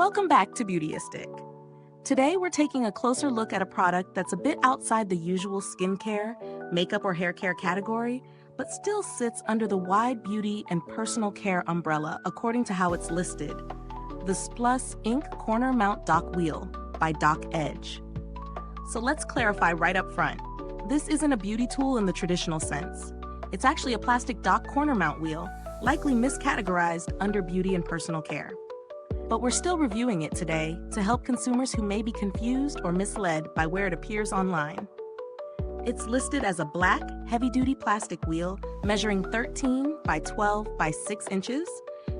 Welcome back to Beautyistic. Today we're taking a closer look at a product that's a bit outside the usual skincare, makeup or hair care category, but still sits under the wide beauty and personal care umbrella according to how it's listed. The Splus Ink Corner Mount Dock Wheel by Dock Edge. So let's clarify right up front. This isn't a beauty tool in the traditional sense. It's actually a plastic dock corner mount wheel, likely miscategorized under beauty and personal care. But we're still reviewing it today to help consumers who may be confused or misled by where it appears online. It's listed as a black, heavy-duty plastic wheel measuring 13 by 12 by 6 inches,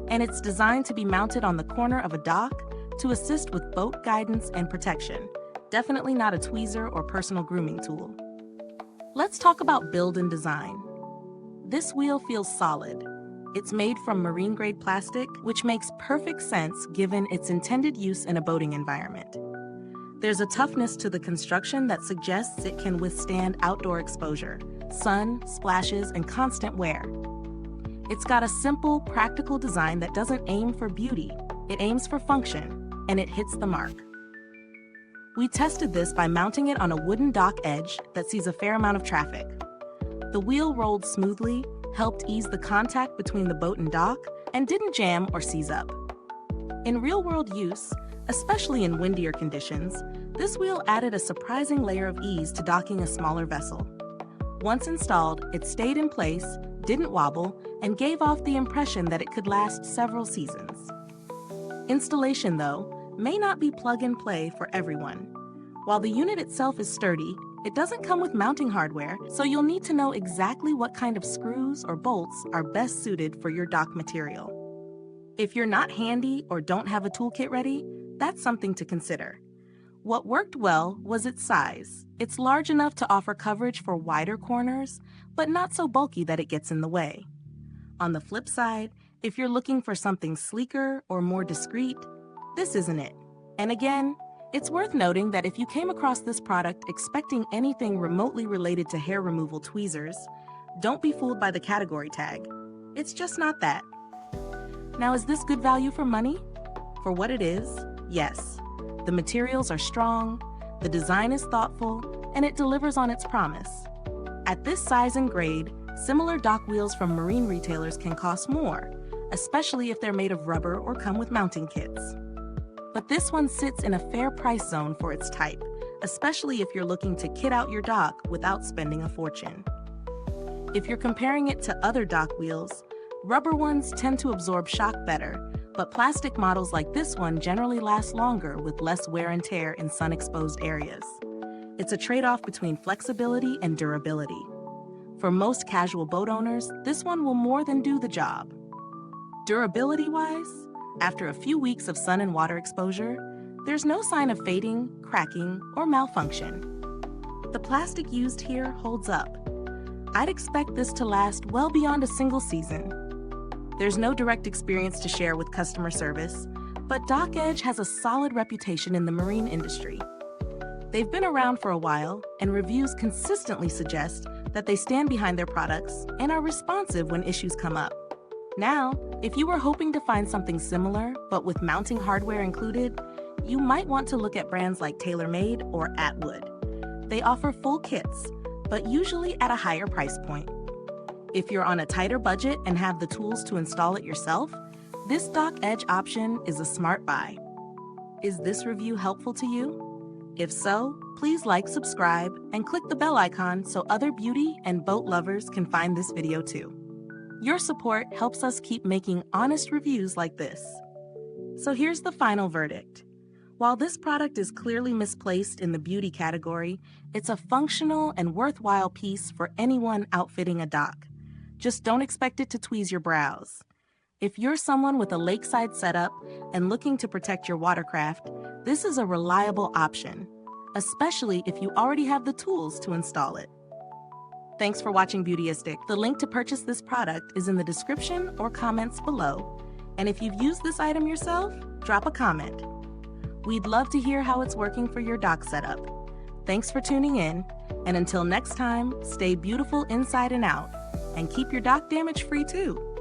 and it's designed to be mounted on the corner of a dock to assist with boat guidance and protection. Definitely not a tweezer or personal grooming tool. Let's talk about build and design. This wheel feels solid. It's made from marine-grade plastic, which makes perfect sense given its intended use in a boating environment. There's a toughness to the construction that suggests it can withstand outdoor exposure, sun, splashes, and constant wear. It's got a simple, practical design that doesn't aim for beauty, it aims for function, and it hits the mark. We tested this by mounting it on a wooden dock edge that sees a fair amount of traffic. The wheel rolled smoothly, helped ease the contact between the boat and dock, and didn't jam or seize up. In real-world use, especially in windier conditions, this wheel added a surprising layer of ease to docking a smaller vessel. Once installed, it stayed in place, didn't wobble, and gave off the impression that it could last several seasons. Installation, though, may not be plug-and-play for everyone. While the unit itself is sturdy, it doesn't come with mounting hardware, so you'll need to know exactly what kind of screws or bolts are best suited for your dock material. If you're not handy or don't have a toolkit ready, that's something to consider. What worked well was its size. It's large enough to offer coverage for wider corners, but not so bulky that it gets in the way. On the flip side, if you're looking for something sleeker or more discreet, this isn't it. And again, it's worth noting that if you came across this product expecting anything remotely related to hair removal tweezers, don't be fooled by the category tag. It's just not that. Now, is this good value for money? For what it is, yes. The materials are strong, the design is thoughtful, and it delivers on its promise. At this size and grade, similar dock wheels from marine retailers can cost more, especially if they're made of rubber or come with mounting kits. But this one sits in a fair price zone for its type, especially if you're looking to kit out your dock without spending a fortune. If you're comparing it to other dock wheels, rubber ones tend to absorb shock better, but plastic models like this one generally last longer with less wear and tear in sun-exposed areas. It's a trade-off between flexibility and durability. For most casual boat owners, this one will more than do the job. Durability-wise, after a few weeks of sun and water exposure, there's no sign of fading, cracking, or malfunction. The plastic used here holds up. I'd expect this to last well beyond a single season. There's no direct experience to share with customer service, but Dock Edge has a solid reputation in the marine industry. They've been around for a while, and reviews consistently suggest that they stand behind their products and are responsive when issues come up. Now, if you were hoping to find something similar, but with mounting hardware included, you might want to look at brands like TaylorMade or Atwood. They offer full kits, but usually at a higher price point. If you're on a tighter budget and have the tools to install it yourself, this Dock Edge option is a smart buy. Is this review helpful to you? If so, please like, subscribe, and click the bell icon so other beauty and boat lovers can find this video too. Your support helps us keep making honest reviews like this. So here's the final verdict. While this product is clearly misplaced in the beauty category, it's a functional and worthwhile piece for anyone outfitting a dock. Just don't expect it to tweeze your brows. If you're someone with a lakeside setup and looking to protect your watercraft, this is a reliable option, especially if you already have the tools to install it. Thanks for watching Beautyistic. The link to purchase this product is in the description or comments below. And if you've used this item yourself, drop a comment. We'd love to hear how it's working for your dock setup. Thanks for tuning in, and until next time, stay beautiful inside and out, and keep your dock damage-free too.